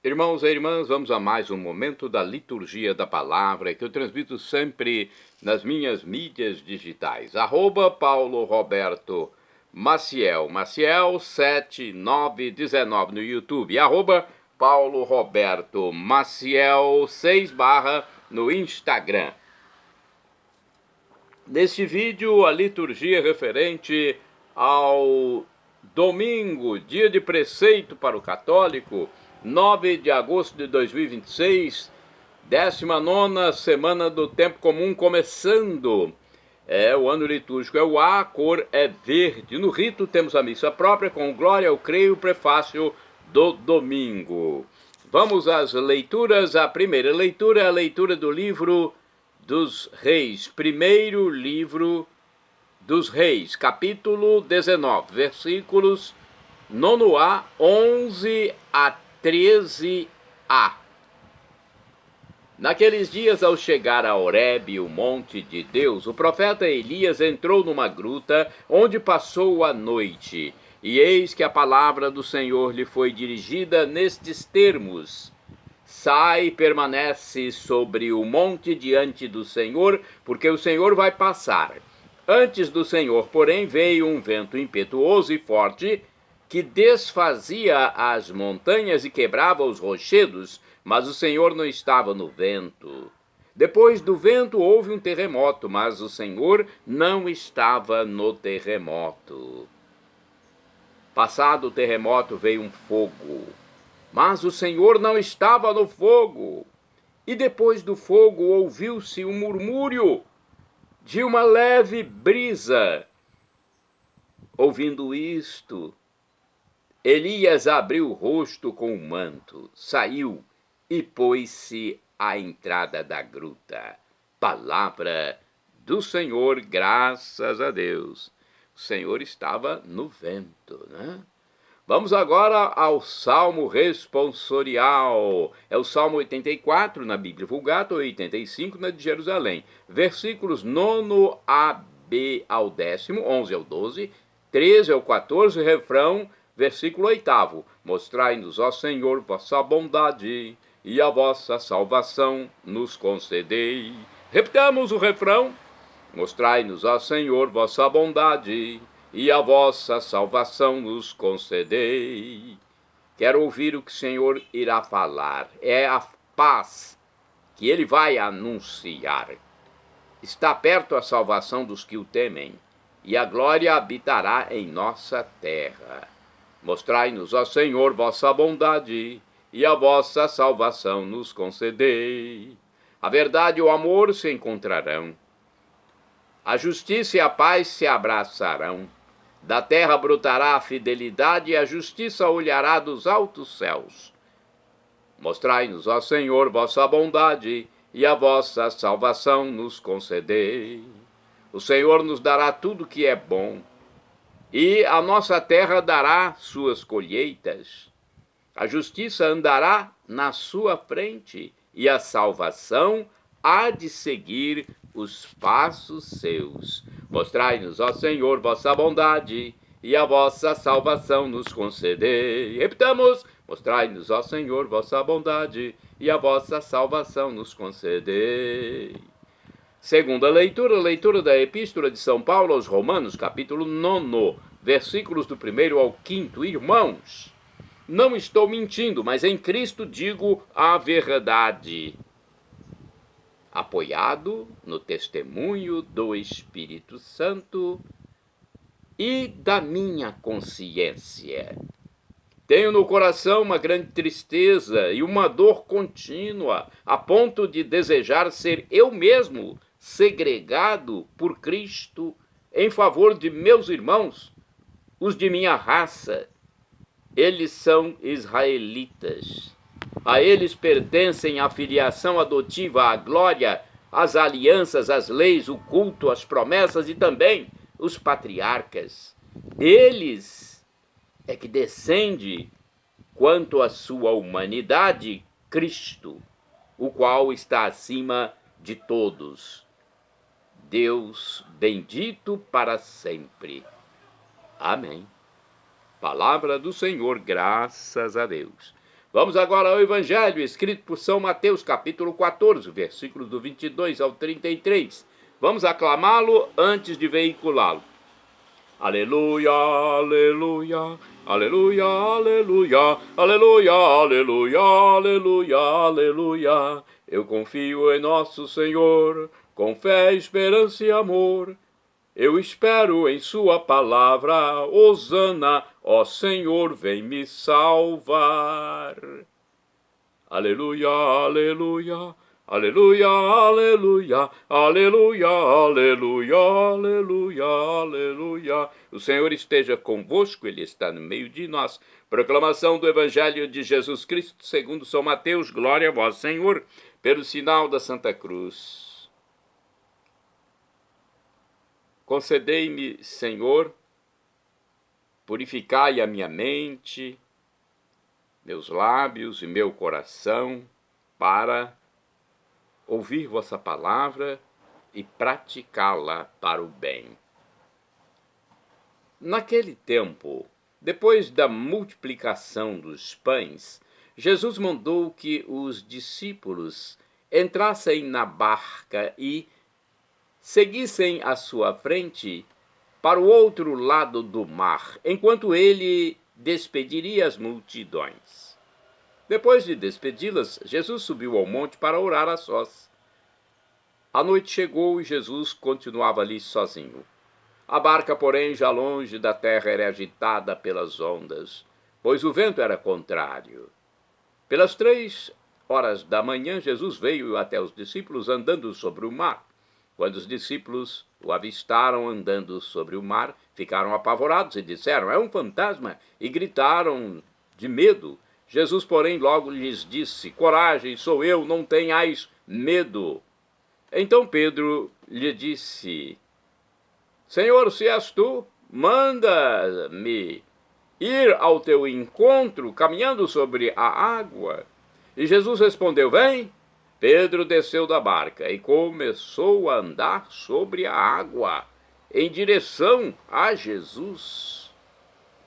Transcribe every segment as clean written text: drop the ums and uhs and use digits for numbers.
Irmãos e irmãs, vamos a mais um momento da liturgia da palavra que eu transmito sempre nas minhas mídias digitais. @Paulo Roberto Maciel, Maciel 7919 no YouTube. Paulo Roberto Maciel 6 no Instagram. Neste vídeo, a liturgia referente ao domingo, dia de preceito para o católico, 9 de agosto de 2026, 19ª semana do tempo comum começando. O ano litúrgico é o A, a cor é verde. No rito temos a missa própria com glória, eu creio, o prefácio do domingo. Vamos às leituras. A primeira leitura é a leitura do livro dos Reis, primeiro livro dos Reis, capítulo 19, versículos 9a, 11 a 13a. Naqueles dias, ao chegar a Horebe, o monte de Deus, o profeta Elias entrou numa gruta, onde passou a noite. E eis que a palavra do Senhor lhe foi dirigida nestes termos: sai e permanece sobre o monte diante do Senhor, porque o Senhor vai passar. Antes do Senhor, porém, veio um vento impetuoso e forte, que desfazia as montanhas e quebrava os rochedos, mas o Senhor não estava no vento. Depois do vento houve um terremoto, mas o Senhor não estava no terremoto. Passado o terremoto veio um fogo, mas o Senhor não estava no fogo. E depois do fogo ouviu-se um murmúrio de uma leve brisa. Ouvindo isto, Elias abriu o rosto com o manto, saiu e pôs-se à entrada da gruta. Palavra do Senhor, graças a Deus. O Senhor estava no vento, né? Vamos agora ao Salmo responsorial. É o Salmo 84 na Bíblia Vulgata, 85 na de Jerusalém. Versículos 9b ao 10º, 11 ao 12, 13 ao 14, refrão, versículo 8º. Mostrai-nos, ó Senhor, vossa bondade, e a vossa salvação nos concedei. Repitamos o refrão. Mostrai-nos, ó Senhor, vossa bondade, e a vossa salvação nos concedei. Quero ouvir o que o Senhor irá falar. É a paz que ele vai anunciar. Está perto a salvação dos que o temem, e a glória habitará em nossa terra. Mostrai-nos, ó Senhor, vossa bondade, e a vossa salvação nos concedei. A verdade e o amor se encontrarão. A justiça e a paz se abraçarão. Da terra brotará a fidelidade, e a justiça olhará dos altos céus. Mostrai-nos, ó Senhor, vossa bondade, e a vossa salvação nos concedei. O Senhor nos dará tudo que é bom, e a nossa terra dará suas colheitas. A justiça andará na sua frente, e a salvação há de seguir os passos seus. Mostrai-nos, ó Senhor, vossa bondade, e a vossa salvação nos concedei. Repitamos: mostrai-nos, ó Senhor, vossa bondade, e a vossa salvação nos concedei. Segunda leitura, leitura da Epístola de São Paulo aos Romanos, capítulo 9, versículos do 1º ao 5º. Irmãos, não estou mentindo, mas em Cristo digo a verdade, apoiado no testemunho do Espírito Santo e da minha consciência. Tenho no coração uma grande tristeza e uma dor contínua, a ponto de desejar ser eu mesmo segregado por Cristo em favor de meus irmãos, os de minha raça. Eles são israelitas. A eles pertencem a filiação adotiva, a glória, as alianças, as leis, o culto, as promessas e também os patriarcas. Eles é que descende, quanto à sua humanidade, Cristo, o qual está acima de todos. Deus bendito para sempre. Amém. Palavra do Senhor, graças a Deus. Vamos agora ao Evangelho, escrito por São Mateus, capítulo 14, versículos do 22 ao 33. Vamos aclamá-lo antes de veiculá-lo. Aleluia, aleluia, aleluia, aleluia, aleluia, aleluia, aleluia, aleluia. Eu confio em nosso Senhor, com fé, esperança e amor. Eu espero em sua palavra, hosana, ó Senhor, vem me salvar. Aleluia, aleluia, aleluia, aleluia, aleluia, aleluia, aleluia, aleluia. O Senhor esteja convosco, Ele está no meio de nós. Proclamação do Evangelho de Jesus Cristo, segundo São Mateus. Glória a vós, Senhor, pelo sinal da Santa Cruz. Concedei-me, Senhor, purificai a minha mente, meus lábios e meu coração, para ouvir vossa palavra e praticá-la para o bem. Naquele tempo, depois da multiplicação dos pães, Jesus mandou que os discípulos entrassem na barca e seguissem à sua frente para o outro lado do mar, enquanto ele despediria as multidões. Depois de despedi-las, Jesus subiu ao monte para orar a sós. A noite chegou e Jesus continuava ali sozinho. A barca, porém, já longe da terra, era agitada pelas ondas, pois o vento era contrário. Pelas 3 horas da manhã, Jesus veio até os discípulos andando sobre o mar. Quando os discípulos o avistaram andando sobre o mar, ficaram apavorados e disseram: é um fantasma, e gritaram de medo. Jesus, porém, logo lhes disse: coragem, sou eu, não tenhais medo. Então Pedro lhe disse: Senhor, se és tu, manda-me ir ao teu encontro, caminhando sobre a água. E Jesus respondeu: vem. Pedro desceu da barca e começou a andar sobre a água, em direção a Jesus.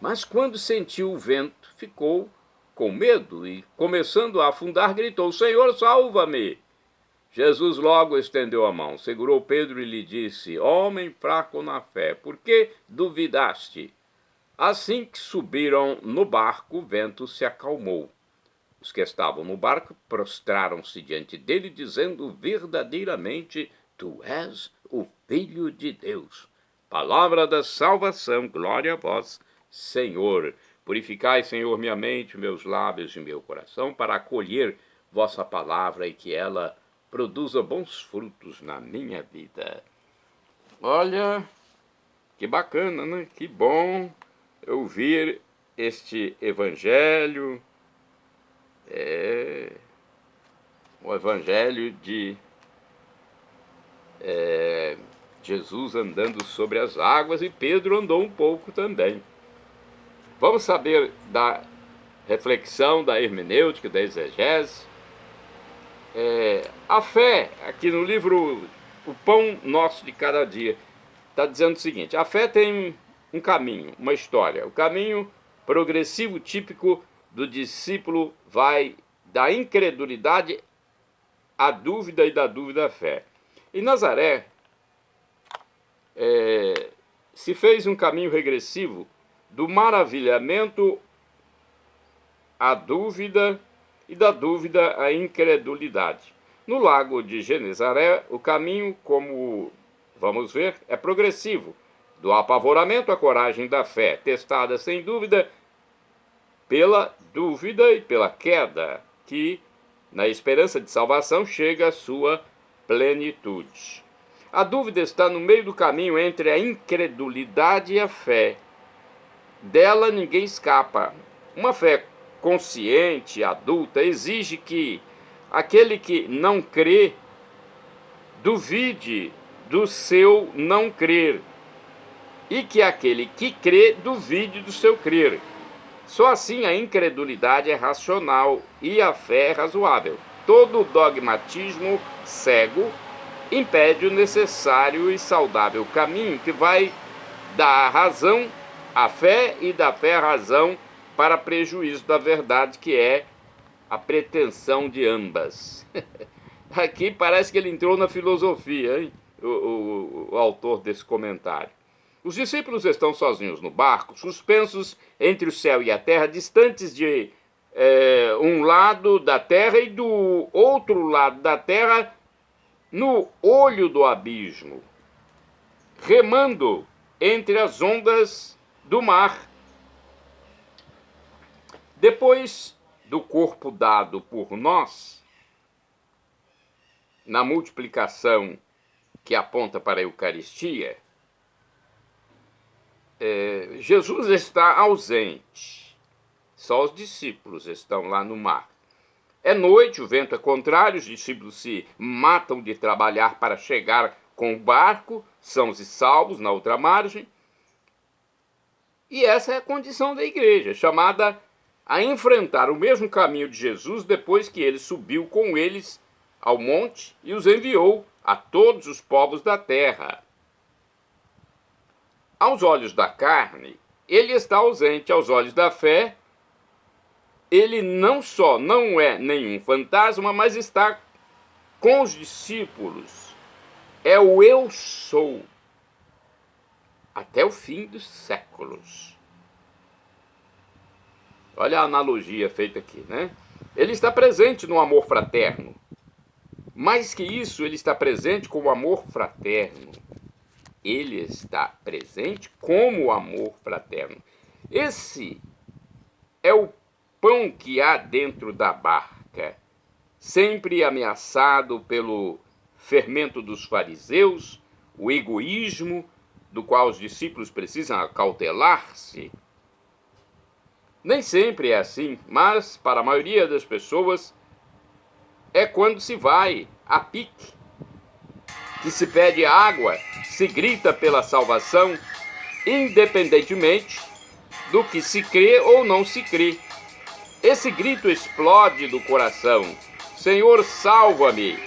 Mas quando sentiu o vento, ficou com medo e, começando a afundar, gritou: Senhor, salva-me! Jesus logo estendeu a mão, segurou Pedro e lhe disse: homem fraco na fé, por que duvidaste? Assim que subiram no barco, o vento se acalmou. Os que estavam no barco prostraram-se diante dele, dizendo: verdadeiramente, tu és o Filho de Deus. Palavra da salvação, glória a vós, Senhor. Purificai, Senhor, minha mente, meus lábios e meu coração, para acolher vossa palavra e que ela produza bons frutos na minha vida. Olha, que bacana, né? Que bom ouvir este evangelho. O evangelho de Jesus andando sobre as águas, e Pedro andou um pouco também. Vamos saber da reflexão, da hermenêutica, da exegese. A fé, aqui no livro O Pão Nosso de Cada Dia, está dizendo o seguinte: a fé tem um caminho, uma história. O caminho progressivo típico do discípulo vai da incredulidade à dúvida e da dúvida à fé. Em Nazaré, se fez um caminho regressivo do maravilhamento à dúvida e da dúvida à incredulidade. No lago de Genezaré, o caminho, como vamos ver, é progressivo, do apavoramento à coragem da fé, testada sem dúvida pela dúvida e pela queda, que, na esperança de salvação, chega à sua plenitude. A dúvida está no meio do caminho entre a incredulidade e a fé. Dela ninguém escapa. Uma fé consciente, adulta, exige que aquele que não crê duvide do seu não crer, e que aquele que crê duvide do seu crer. Só assim a incredulidade é racional e a fé é razoável. Todo dogmatismo cego impede o necessário e saudável caminho que vai da razão à fé e da fé à razão, para prejuízo da verdade, que é a pretensão de ambas. Aqui parece que ele entrou na filosofia, hein? O autor desse comentário. Os discípulos estão sozinhos no barco, suspensos entre o céu e a terra, distantes de um lado da terra e do outro lado da terra, no olho do abismo, remando entre as ondas do mar. Depois do corpo dado por nós, na multiplicação que aponta para a Eucaristia, Jesus está ausente. Só os discípulos estão lá no mar. É noite, o vento é contrário, os discípulos se matam de trabalhar para chegar com o barco, sãos e salvos, na outra margem. E essa é a condição da igreja, chamada a enfrentar o mesmo caminho de Jesus depois que ele subiu com eles ao monte e os enviou a todos os povos da terra. Aos olhos da carne, ele está ausente. Aos olhos da fé, ele não só não é nenhum fantasma, mas está com os discípulos. É o eu sou, até o fim dos séculos. Olha a analogia feita aqui, né? Ele está presente no amor fraterno. Mais que isso, ele está presente como amor fraterno. Ele está presente como amor fraterno. Esse é o pão que há dentro da barca, sempre ameaçado pelo fermento dos fariseus, o egoísmo do qual os discípulos precisam acautelar-se. Nem sempre é assim, mas para a maioria das pessoas é quando se vai a pique, que se pede água, se grita pela salvação, independentemente do que se crê ou não se crê. Esse grito explode do coração. Senhor, salva-me.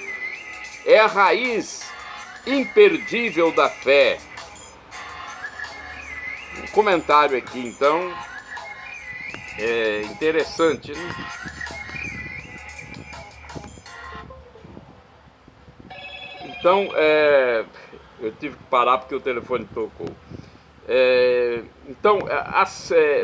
É a raiz imperdível da fé. Um comentário aqui, então, é interessante, né? Então, eu tive que parar porque o telefone tocou.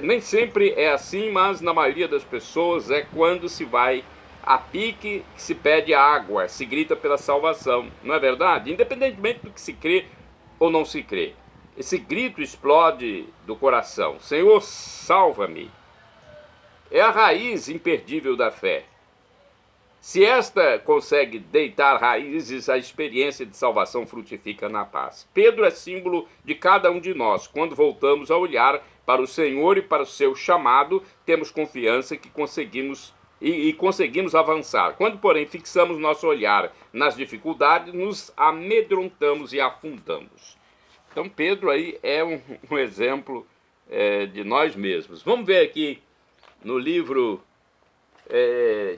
Nem sempre é assim, mas na maioria das pessoas é quando se vai a pique, que se pede água, se grita pela salvação. Não é verdade? Independentemente do que se crê ou não se crê. Esse grito explode do coração. Senhor, salva-me. É a raiz imperdível da fé. Se esta consegue deitar raízes, a experiência de salvação frutifica na paz. Pedro é símbolo de cada um de nós. Quando voltamos a olhar para o Senhor e para o seu chamado, temos confiança que conseguimos avançar. Quando, porém, fixamos nosso olhar nas dificuldades, nos amedrontamos e afundamos. Então, Pedro aí é um exemplo de nós mesmos. Vamos ver aqui no livro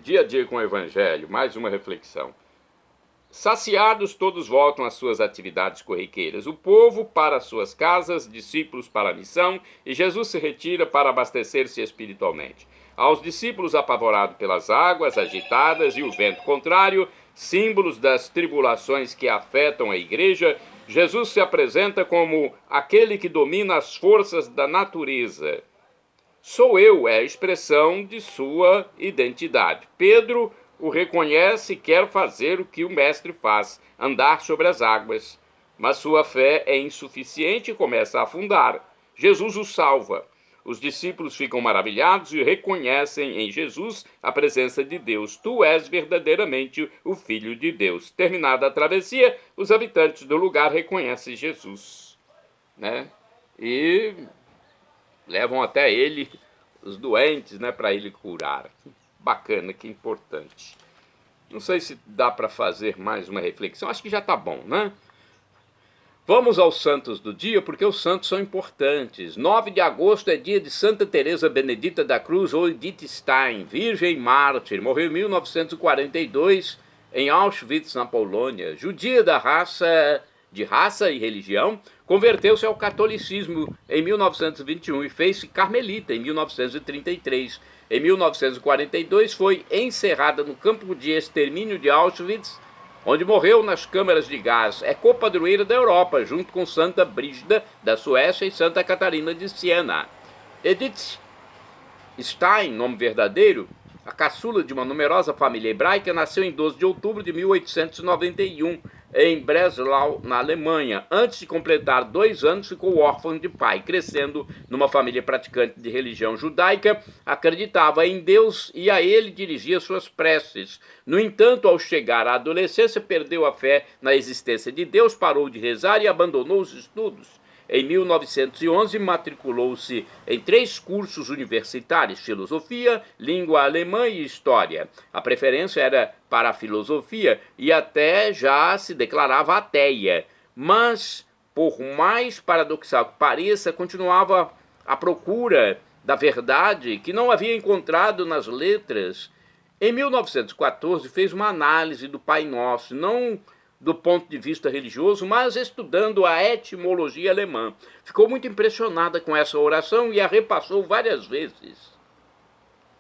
Dia a Dia com o Evangelho, mais uma reflexão. Saciados, todos voltam às suas atividades corriqueiras. O povo para as suas casas, discípulos para a missão, e Jesus se retira para abastecer-se espiritualmente. Aos discípulos apavorados pelas águas agitadas e o vento contrário, símbolos das tribulações que afetam a igreja, Jesus se apresenta como aquele que domina as forças da natureza. Sou eu é a expressão de sua identidade. Pedro o reconhece e quer fazer o que o mestre faz, andar sobre as águas. Mas sua fé é insuficiente e começa a afundar. Jesus o salva. Os discípulos ficam maravilhados e reconhecem em Jesus a presença de Deus. Tu és verdadeiramente o Filho de Deus. Terminada a travessia, os habitantes do lugar reconhecem Jesus, né? E levam até ele os doentes, né, para ele curar. Bacana, que importante. Não sei se dá para fazer mais uma reflexão. Acho que já está bom, né? Vamos aos santos do dia, porque os santos são importantes. 9 de agosto é dia de Santa Teresa Benedita da Cruz, ou Edith Stein, virgem mártir. Morreu em 1942 em Auschwitz, na Polônia. Judia de raça e religião, converteu-se ao catolicismo em 1921 e fez-se carmelita em 1933. Em 1942 foi encerrada no campo de extermínio de Auschwitz, onde morreu nas câmaras de gás. É copadroeira da Europa, junto com Santa Brígida, da Suécia, e Santa Catarina de Siena. Edith Stein, nome verdadeiro, a caçula de uma numerosa família hebraica, nasceu em 12 de outubro de 1891, em Breslau, na Alemanha. Antes de completar 2 anos, ficou órfã de pai. Crescendo numa família praticante de religião judaica, acreditava em Deus e a ele dirigia suas preces. No entanto, ao chegar à adolescência, perdeu a fé na existência de Deus, parou de rezar e abandonou os estudos. Em 1911, matriculou-se em 3 cursos universitários: filosofia, língua alemã e história. A preferência era para a filosofia e até já se declarava ateia. Mas, por mais paradoxal que pareça, continuava à procura da verdade que não havia encontrado nas letras. Em 1914, fez uma análise do Pai Nosso, não do ponto de vista religioso, mas estudando a etimologia alemã. Ficou muito impressionada com essa oração e a repassou várias vezes.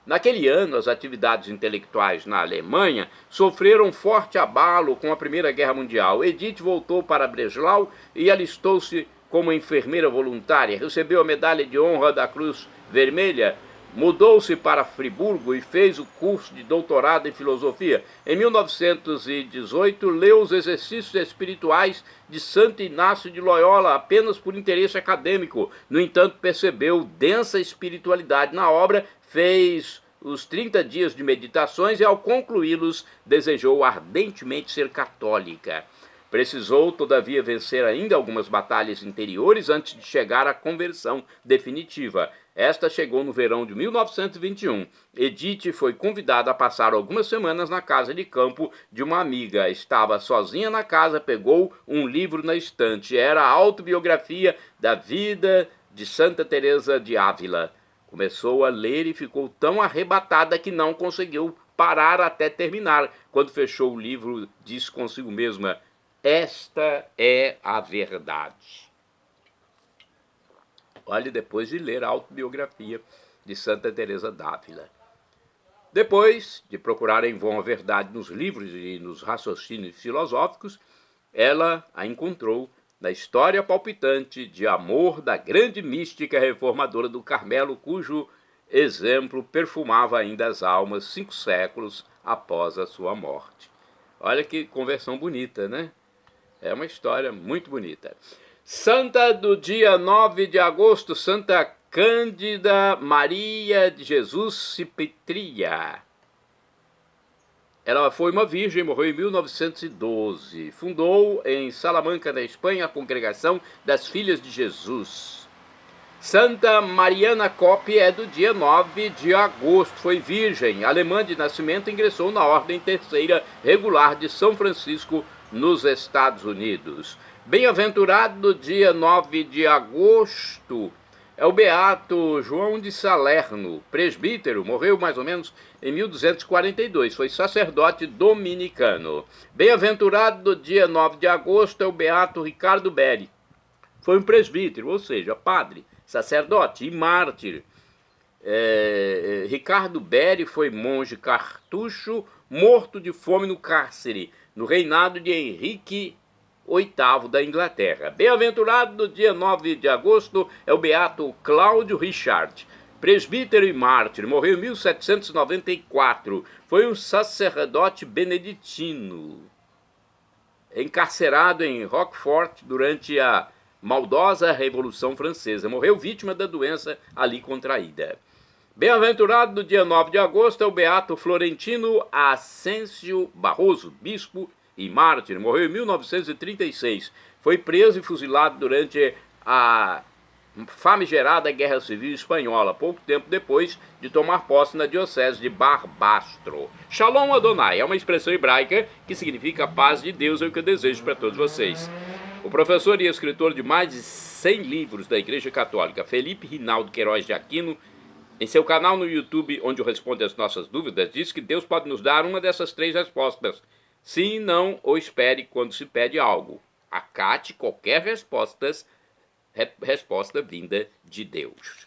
Naquele ano, as atividades intelectuais na Alemanha sofreram forte abalo com a Primeira Guerra Mundial. Edith voltou para Breslau e alistou-se como enfermeira voluntária. Recebeu a medalha de honra da Cruz Vermelha. Mudou-se para Friburgo e fez o curso de doutorado em filosofia. Em 1918, leu os exercícios espirituais de Santo Inácio de Loyola apenas por interesse acadêmico. No entanto, percebeu densa espiritualidade na obra, fez os 30 dias de meditações e, ao concluí-los, desejou ardentemente ser católica. Precisou, todavia, vencer ainda algumas batalhas interiores antes de chegar à conversão definitiva. Esta chegou no verão de 1921. Edith foi convidada a passar algumas semanas na casa de campo de uma amiga. Estava sozinha na casa, pegou um livro na estante. Era a autobiografia da vida de Santa Teresa de Ávila. Começou a ler e ficou tão arrebatada que não conseguiu parar até terminar. Quando fechou o livro, disse consigo mesma: "Esta é a verdade." Olhe, depois de ler a autobiografia de Santa Teresa d'Ávila. Depois de procurar em vão a verdade nos livros e nos raciocínios filosóficos, ela a encontrou na história palpitante de amor da grande mística reformadora do Carmelo, cujo exemplo perfumava ainda as almas 5 séculos após a sua morte. Olha que conversão bonita, né? É uma história muito bonita. Santa do dia 9 de agosto, Santa Cândida Maria de Jesus Cipitria. Ela foi uma virgem, morreu em 1912. Fundou em Salamanca, na Espanha, a Congregação das Filhas de Jesus. Santa Mariana Koppe é do dia 9 de agosto. Foi virgem, alemã de nascimento, ingressou na Ordem Terceira Regular de São Francisco, nos Estados Unidos. Bem-aventurado do dia 9 de agosto é o beato João de Salerno, presbítero, morreu mais ou menos em 1242, foi sacerdote dominicano. Bem-aventurado do dia 9 de agosto é o beato Ricardo Beri, foi um presbítero, ou seja, padre, sacerdote e mártir. Ricardo Beri foi monge cartucho, morto de fome no cárcere, no reinado de Henrique VIII da Inglaterra. Bem-aventurado do dia 9 de agosto é o beato Cláudio Richard, presbítero e mártir, morreu em 1794. Foi um sacerdote beneditino, encarcerado em Roquefort durante a maldosa Revolução Francesa. Morreu vítima da doença ali contraída. Bem-aventurado do dia 9 de agosto é o beato Florentino Ascencio Barroso, bispo e mártir, morreu em 1936. Foi preso e fuzilado durante a famigerada Guerra Civil Espanhola, pouco tempo depois de tomar posse na diocese de Barbastro. Shalom Adonai é uma expressão hebraica que significa paz de Deus, é o que eu desejo para todos vocês. O professor e escritor de mais de 100 livros da Igreja Católica, Felipe Rinaldo Queiroz de Aquino, em seu canal no YouTube, onde eu respondo as nossas dúvidas, diz que Deus pode nos dar uma dessas 3 respostas. Sim, não ou espere quando se pede algo. Acate qualquer resposta vinda de Deus.